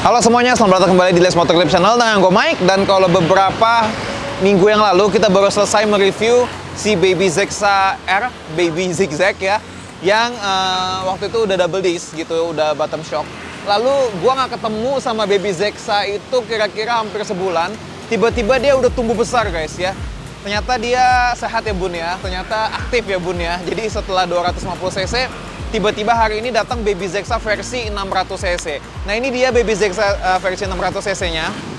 Halo semuanya, selamat datang kembali di Les Motor Clip Channel dengan gue Mike. Dan kalau beberapa minggu yang lalu kita baru selesai mereview si Baby Zexa R, Baby Zigzag ya, yang waktu itu udah double disc gitu, udah bottom shock. Lalu gue nggak ketemu sama Baby Zexa itu kira-kira hampir sebulan. Tiba-tiba dia udah tumbuh besar guys ya. Ternyata dia sehat ya bun ya, ternyata aktif ya bun ya. Jadi setelah 250 cc, tiba-tiba hari ini datang Baby Zexa versi 600 cc. Nah ini dia Baby Zexa versi 600 cc-nya.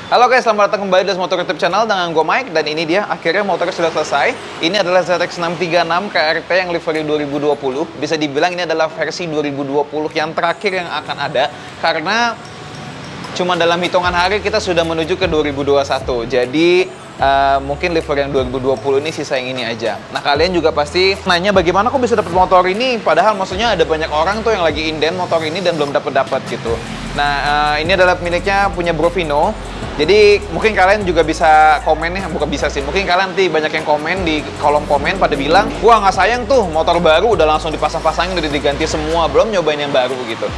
Halo guys, selamat datang kembali di Les Motor YouTube Channel dengan gue Mike. Dan ini dia, akhirnya motornya sudah selesai. Ini adalah ZX636 KRT yang livery 2020. Bisa dibilang ini adalah versi 2020 yang terakhir yang akan ada. Karena cuma dalam hitungan hari kita sudah menuju ke 2021. Jadi mungkin livery yang 2020 ini sisa yang ini aja. Nah kalian juga pasti nanya bagaimana kok bisa dapat motor ini. Padahal maksudnya ada banyak orang tuh yang lagi inden motor ini dan belum dapat gitu. Nah ini adalah miliknya punya Bro Vino. Jadi mungkin kalian juga bisa komen ya, bukan bisa sih, mungkin kalian nanti banyak yang komen di kolom komen pada bilang, wah nggak sayang tuh motor baru udah langsung dipasang-pasangin, udah diganti semua, belum nyobain yang baru gitu.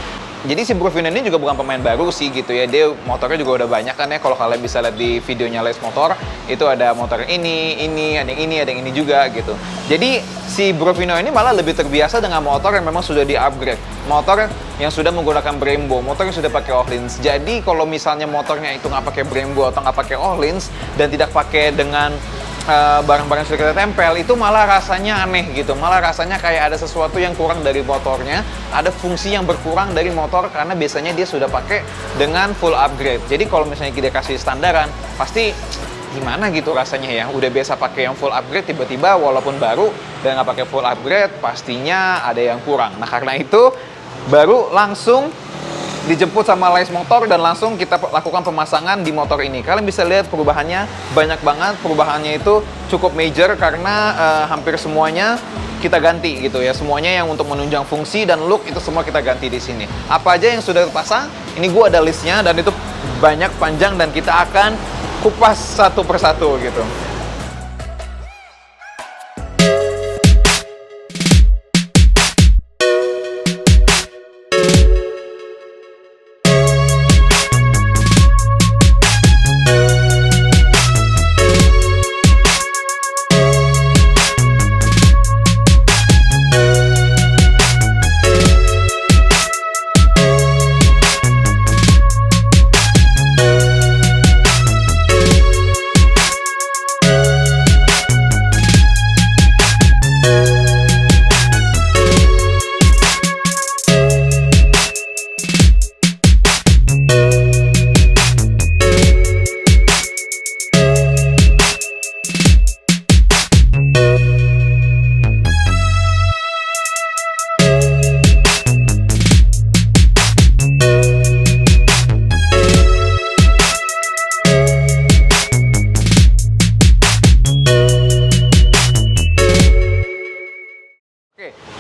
Jadi si Bro Vino ini juga bukan pemain baru sih gitu ya, dia motornya juga udah banyak kan ya. Kalau kalian bisa lihat di videonya Les Motor, itu ada motor ini, ada yang ini juga gitu. Jadi si Bro Vino ini malah lebih terbiasa dengan motor yang memang sudah di-upgrade. Motor yang sudah menggunakan Brembo, motor yang sudah pakai Öhlins. Jadi kalau misalnya motornya itu nggak pakai Brembo atau nggak pakai Öhlins dan tidak pakai dengan barang-barang yang sudah kita tempel, itu malah rasanya aneh gitu. Malah rasanya kayak ada sesuatu yang kurang dari motornya, ada fungsi yang berkurang dari motor karena biasanya dia sudah pakai dengan full upgrade. Jadi kalau misalnya kita kasih standaran, pasti gimana gitu rasanya ya. Udah biasa pakai yang full upgrade, tiba-tiba walaupun baru dan nggak pakai full upgrade, pastinya ada yang kurang. Nah karena itu baru langsung dijemput sama Les Motor dan langsung kita lakukan pemasangan di motor ini. Kalian bisa lihat perubahannya banyak banget. Perubahannya itu cukup major karena hampir semuanya kita ganti gitu ya. Semuanya yang untuk menunjang fungsi dan look itu semua kita ganti di sini. Apa aja yang sudah terpasang? Ini gua ada listnya dan itu banyak, panjang, dan kita akan kupas satu persatu gitu.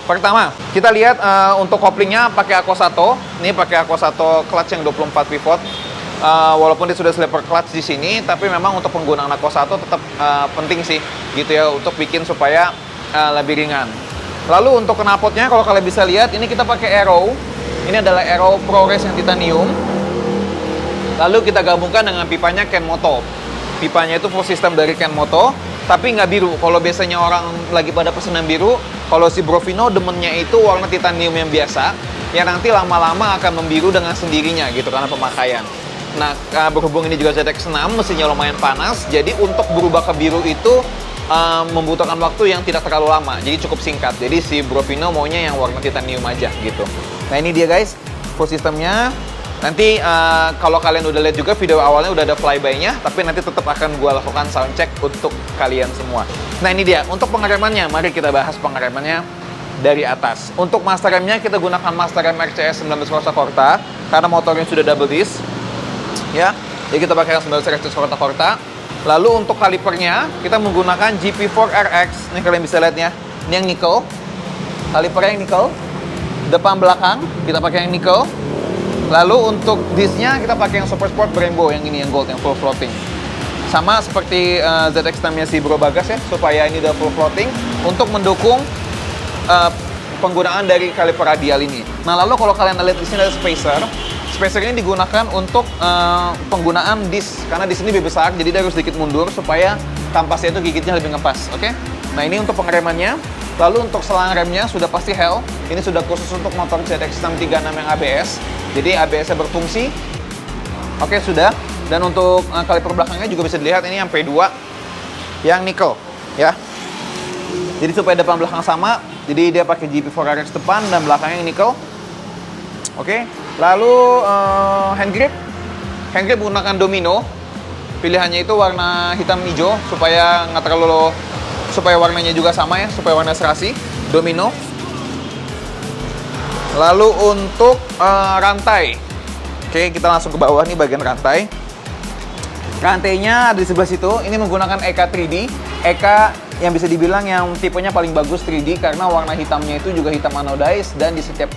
Pertama, kita lihat untuk koplingnya pakai Akko Sato. Ini pakai Akko Sato clutch yang 24 pivot. walaupun dia sudah slipper clutch di sini, tapi memang untuk penggunaan Aqua 1 tetap penting sih, gitu ya, untuk bikin supaya lebih ringan. Lalu untuk knalpotnya, kalau kalian bisa lihat, ini kita pakai Aero. Ini adalah Aero ProRace yang titanium. Lalu kita gabungkan dengan pipanya Kenmoto. Pipanya itu full system dari Kenmoto, tapi nggak biru. Kalau biasanya orang lagi pada pesanan biru, kalau si Brovino demennya itu warna titanium yang biasa, ya nanti lama-lama akan membiru dengan sendirinya gitu karena pemakaian. Nah, berhubung ini juga ZX-6, mesinnya lumayan panas, jadi untuk berubah ke biru itu membutuhkan waktu yang tidak terlalu lama, jadi cukup singkat. Jadi si Brovino maunya yang warna titanium aja gitu. Nah ini dia guys, full sistemnya. Nanti kalau kalian udah lihat juga video awalnya udah ada flyby-nya, tapi nanti tetap akan gue lakukan sound check untuk kalian semua. Nah ini dia, untuk pengeremannya, mari kita bahas pengeremannya dari atas. Untuk master remnya kita gunakan master rem RCS 19 Corsa Corta, karena motornya sudah double disc. Ya, jadi kita pakai 19 RCS Corta. Lalu untuk kalipernya kita menggunakan GP4 RX. Ini kalian bisa lihatnya. Ini yang nickel. Kalipernya yang nickel. Depan belakang kita pakai yang nickel. Lalu untuk discnya kita pakai yang Super Sport Brembo, yang ini yang gold, yang full floating. Sama seperti ZX-6-nya si Bro Bagas ya, supaya ini udah full floating untuk mendukung penggunaan dari kaliper radial ini. Nah lalu kalau kalian lihat di sini ada spacer. Spacer ini digunakan untuk penggunaan disc, karena disc ini lebih besar, jadi dia harus sedikit mundur supaya kampasnya itu gigitnya lebih ngepas, oke? Nah ini untuk pengeremannya. Lalu untuk selang remnya sudah pasti Hell. Ini sudah khusus untuk motor ZX-636 yang ABS, jadi ABS-nya berfungsi. Oke sudah. Dan untuk kaliper belakangnya juga bisa dilihat, ini yang P2 yang nickel, ya. Jadi supaya depan belakang sama, jadi dia pakai GP4 RX depan dan belakangnya yang nickel. Oke. Lalu hand grip menggunakan Domino. Pilihannya itu warna hitam hijau supaya nggak terlalu, supaya warnanya juga sama ya, supaya warna serasi. Domino. Lalu untuk rantai, oke kita langsung ke bawah nih bagian rantai. Rantainya ada di sebelah situ. Ini menggunakan EK 3D. EK yang bisa dibilang yang tipenya paling bagus 3D karena warna hitamnya itu juga hitam anodized dan di setiap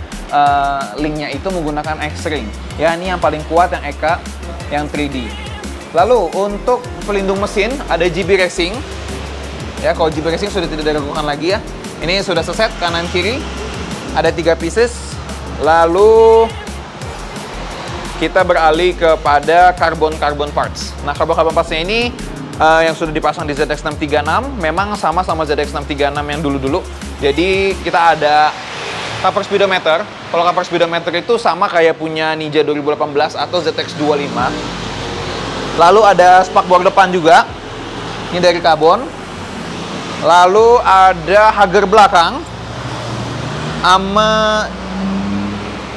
linknya itu menggunakan X-ring. Ya ini yang paling kuat yang EK yang 3D. Lalu untuk pelindung mesin ada GB Racing. Ya kalau GB Racing sudah tidak diragukan lagi ya. Ini sudah seset kanan kiri. Ada 3 pieces. Lalu kita beralih kepada carbon parts. Nah, carbon parts-nya ini yang sudah dipasang di ZX-636 memang sama ZX-636 yang dulu-dulu. Jadi kita ada cover speedometer. Kalau cover speedometer itu sama kayak punya Ninja 2018 atau ZX25. Lalu ada spakbor depan juga. Ini dari karbon. Lalu ada hager belakang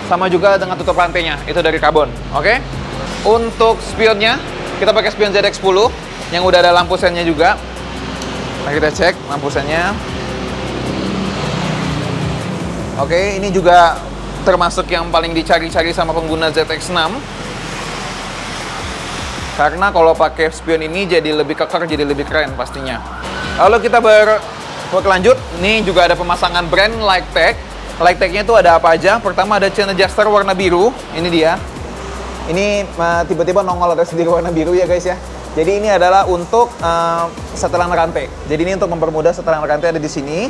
sama juga dengan tutup rantainya, itu dari karbon. Oke. Untuk spionnya, kita pakai spion ZX10 yang udah ada lampu sennya juga. Nah, kita cek lampu sennya. Oke, ini juga termasuk yang paling dicari-cari sama pengguna ZX6. Karena kalau pakai spion ini jadi lebih keker, jadi lebih keren pastinya. Lalu kita berlanjut, ini juga ada pemasangan brand Like Tech. Like Tech-nya itu ada apa aja? Pertama ada chain adjuster warna biru, ini dia. Ini tiba-tiba nongol ada sendiri warna biru ya guys ya. Jadi ini adalah untuk setelan rantai. Jadi ini untuk mempermudah setelan rantai ada di sini.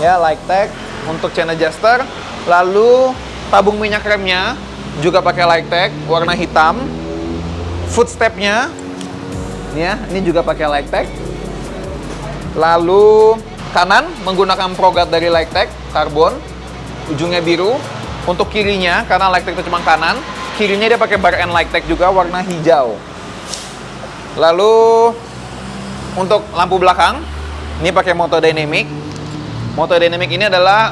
Ya, Like Tech untuk chain adjuster. Lalu tabung minyak remnya juga pakai Like Tech warna hitam. Footstep-nya ya, ini juga pakai Like Tech. Lalu kanan menggunakan Pro Guard dari Like Tech karbon. Ujungnya biru. Untuk kirinya, karena Like Tech itu cuma kanan, kirinya dia pakai bar end Like Tech juga warna hijau. Lalu untuk lampu belakang, ini pakai Moto Dynamic. Moto Dynamic ini adalah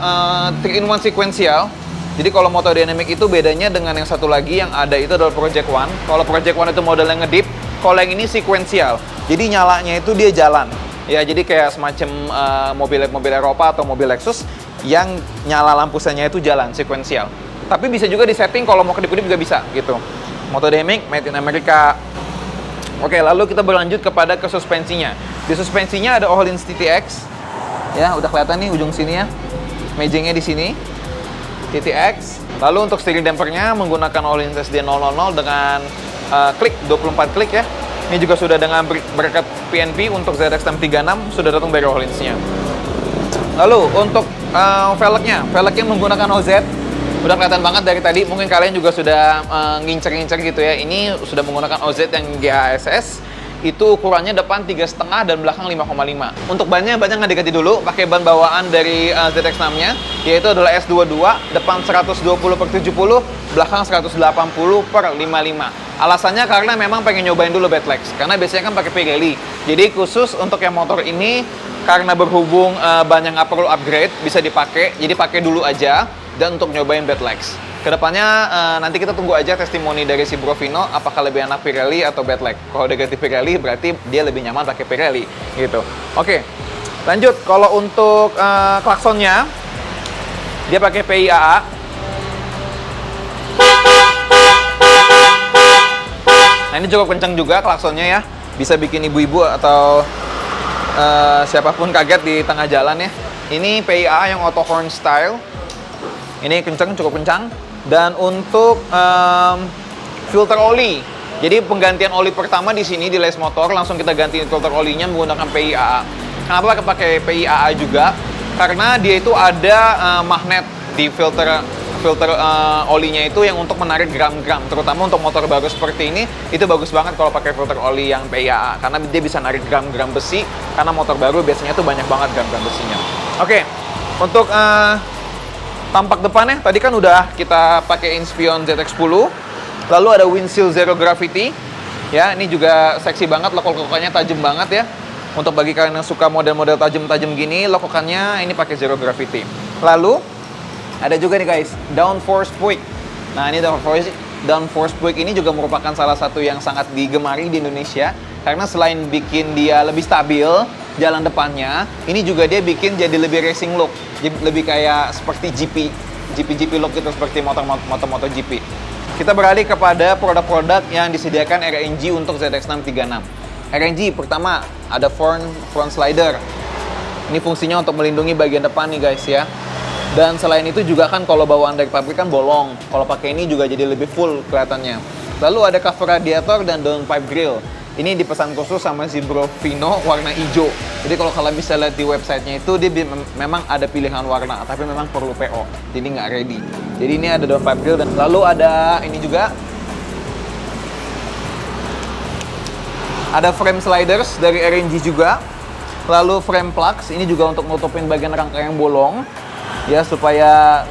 3-in-1 sequential. Jadi kalau Moto Dynamic itu bedanya dengan yang satu lagi yang ada itu adalah Project One. Kalau Project One itu modelnya ngedip, kalau yang ini sequential. Jadi nyalanya itu dia jalan. Ya, jadi kayak semacam mobil Eropa atau mobil Lexus yang nyala lampu sennya itu jalan sequential. Tapi bisa juga disetting kalau mau kedip-kedip juga bisa gitu. Moto Dynamic made in America. Oke, lalu kita berlanjut kepada ke suspensinya. Di suspensinya ada Öhlins TTX. Ya, udah kelihatan nih ujung sini ya. Mejengnya di sini. TTX. Lalu untuk steering dampernya menggunakan Öhlins SD000 dengan klik, 24 klik ya. Ini juga sudah dengan berkat PNP untuk ZX 636 sudah datang dari Rollins-nya. Lalu untuk velgnya menggunakan OZ. Udah kelihatan banget dari tadi, mungkin kalian juga sudah ngincer-ngincer gitu ya. Ini sudah menggunakan OZ yang GASS. Itu ukurannya depan 3,5 dan belakang 5,5. Untuk bannya nggak diganti dulu, pakai ban bawaan dari ZX6-nya, yaitu adalah S22, depan 120/70, belakang 180/55. Alasannya karena memang pengen nyobain dulu Battlex, karena biasanya kan pakai Pirelli. Jadi khusus untuk yang motor ini, karena berhubung banyak nggak perlu upgrade, bisa dipakai, jadi pakai dulu aja, dan untuk nyobain Battlex. Kedepannya nanti kita tunggu aja testimoni dari si Brovino, apakah lebih enak Pirelli atau Battlex. Kalau udah ganti Pirelli, berarti dia lebih nyaman pakai Pirelli, gitu. Oke, lanjut. Kalau untuk klaksonnya, dia pakai PIAA. Nah, ini cukup kencang juga klaksonnya ya. Bisa bikin ibu-ibu atau siapapun kaget di tengah jalan ya. Ini PIAA yang auto horn style. Ini kencang, cukup kencang. Dan untuk filter oli, jadi penggantian oli pertama di sini di les motor langsung kita gantiin filter olinya menggunakan PIAA. Kenapa pakai PIAA juga? Karena dia itu ada magnet di filter olinya itu yang untuk menarik gram-gram, terutama untuk motor baru seperti ini itu bagus banget kalau pakai filter oli yang PIAA karena dia bisa narik gram-gram besi, karena motor baru biasanya tuh banyak banget gram-gram besinya. Oke, untuk tampak depannya tadi kan udah kita pakai Inspion ZX10, lalu ada windshield zero gravity ya. Ini juga seksi banget, lekuk-lekukannya tajam banget ya. Untuk bagi kalian yang suka model-model tajam-tajam gini, lekukannya ini pakai zero gravity. Lalu ada juga nih guys, downforce puig. Nah, ini downforce puig ini juga merupakan salah satu yang sangat digemari di Indonesia karena selain bikin dia lebih stabil jalan depannya, ini juga dia bikin jadi lebih racing look, lebih kayak seperti GP look gitu, seperti motor GP. Kita beralih kepada produk-produk yang disediakan RNG untuk ZX636. RNG pertama ada front slider. Ini fungsinya untuk melindungi bagian depan nih guys ya. Dan selain itu juga kan kalau bawaan dari pabrik kan bolong. Kalau pakai ini juga jadi lebih full kelihatannya. Lalu ada cover radiator dan downpipe grill. Ini dipesan khusus sama si Brovino warna hijau. Jadi kalau kalian bisa lihat di websitenya itu dia memang ada pilihan warna, tapi memang perlu PO. Jadi nggak ready. Jadi ini ada downpipe grill dan lalu ada ini juga. Ada frame sliders dari RNG juga. Lalu frame plugs, ini juga untuk nutupin bagian rangka yang bolong. Ya, supaya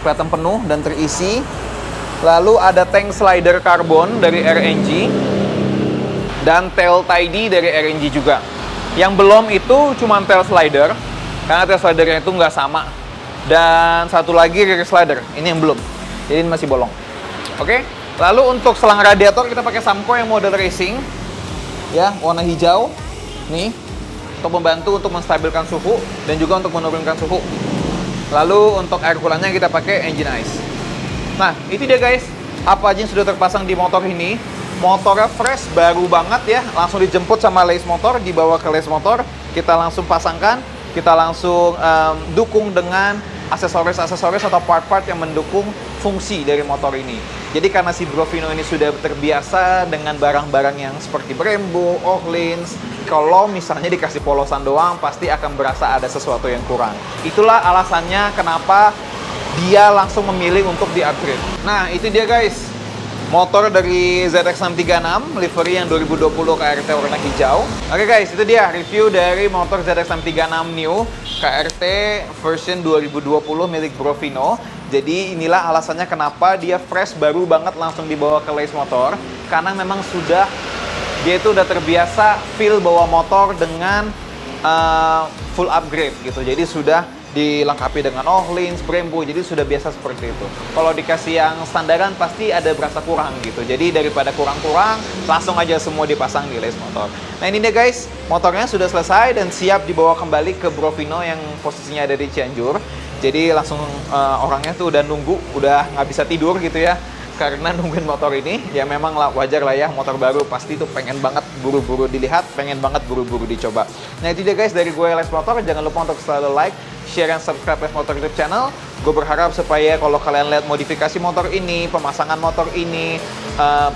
kelihatan penuh dan terisi. Lalu ada tank slider karbon dari RNG dan tail tidy dari RNG juga. Yang belum itu cuma tail slider, karena tail slidernya itu nggak sama. Dan satu lagi rear slider, ini yang belum. Jadi ini masih bolong. Oke. Lalu untuk selang radiator kita pakai Samco yang model racing, ya warna hijau. Nih, untuk membantu untuk menstabilkan suhu dan juga untuk menurunkan suhu. Lalu untuk air coolant-nya kita pakai Engine Ice. Nah, itu dia guys, apa aja yang sudah terpasang di motor ini. Motornya fresh, baru banget ya. Langsung dijemput sama Les Motor, dibawa ke Les Motor. Kita langsung pasangkan, kita langsung dukung dengan aksesoris-aksesoris atau part-part yang mendukung fungsi dari motor ini. Jadi karena si Brovino ini sudah terbiasa dengan barang-barang yang seperti Brembo, Öhlins, kalau misalnya dikasih polosan doang, pasti akan berasa ada sesuatu yang kurang. Itulah alasannya kenapa dia langsung memilih untuk di-upgrade. Nah, itu dia guys. Motor dari ZX636, livery yang 2020 KRT warna hijau. Oke guys, itu dia review dari motor ZX636 New KRT version 2020 milik Brovino. Jadi inilah alasannya kenapa dia fresh, baru banget langsung dibawa ke Les Motor. Karena memang dia itu udah terbiasa feel bawa motor dengan full upgrade gitu. Jadi sudah dilengkapi dengan Öhlins, Brembo, jadi sudah biasa seperti itu. Kalau dikasih yang standaran pasti ada berasa kurang gitu. Jadi daripada kurang-kurang, langsung aja semua dipasang di Les Motor. Nah ini dia guys, motornya sudah selesai dan siap dibawa kembali ke Brovino yang posisinya ada di Cianjur. Jadi langsung orangnya tuh udah nunggu, udah nggak bisa tidur gitu ya. Karena nungguin motor ini, ya memang wajar lah ya, motor baru pasti tuh pengen banget buru-buru dilihat, pengen banget buru-buru dicoba. Nah itu dia guys dari gue Les Motor, jangan lupa untuk selalu like, share, dan subscribe Les Motor YouTube channel Gue berharap supaya kalau kalian lihat modifikasi motor ini, pemasangan motor ini,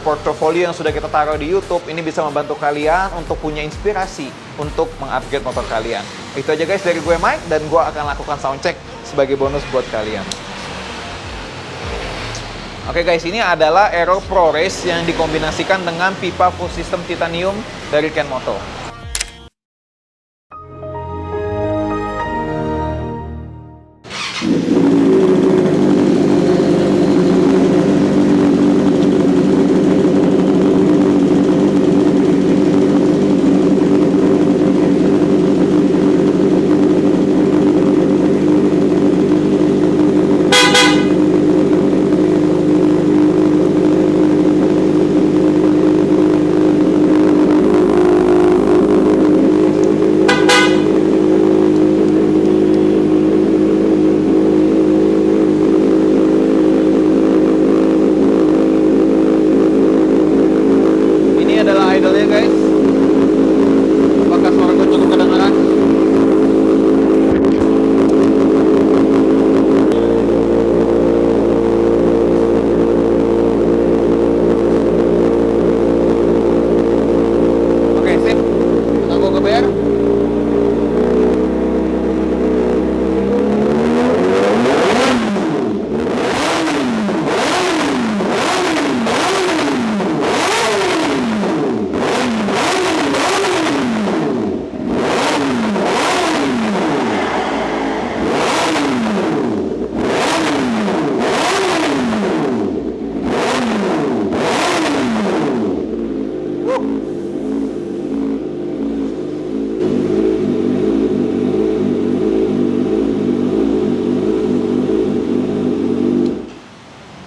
portofolio yang sudah kita taruh di YouTube, ini bisa membantu kalian untuk punya inspirasi untuk mengupgrade motor kalian. Itu aja guys dari gue Mike, dan gue akan lakukan sound check sebagai bonus buat kalian. Oke guys, ini adalah Aero Pro Race yang dikombinasikan dengan pipa full system titanium dari Kenmoto. Idle-nya guys, apakah suara gue cukup kedengaran? Oke, sip. Kita go ke BR.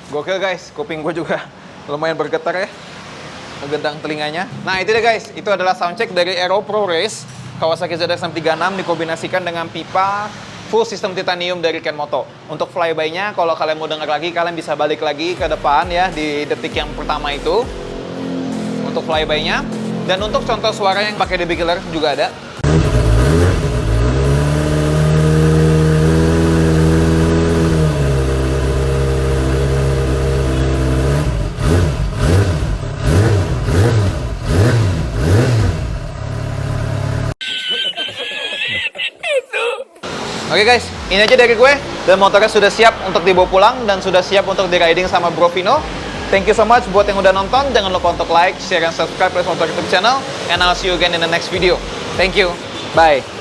Gokil guys, kuping gue juga lumayan bergetar ya, ngegedang telinganya. Nah itu deh guys, itu adalah soundcheck dari Aero Pro Race Kawasaki ZX636 dikombinasikan dengan pipa full system titanium dari Kenmoto. Untuk flyby-nya, kalau kalian mau dengar lagi, kalian bisa balik lagi ke depan ya, di detik yang pertama itu. Untuk flyby-nya. Dan untuk contoh suara yang pakai DB Killer juga ada. Oke guys, ini aja dari gue, dan motornya sudah siap untuk dibawa pulang dan sudah siap untuk di-riding sama Bro Vino. Thank you so much buat yang udah nonton. Jangan lupa untuk like, share, dan subscribe Let's Motor YouTube channel. And I'll see you again in the next video. Thank you. Bye.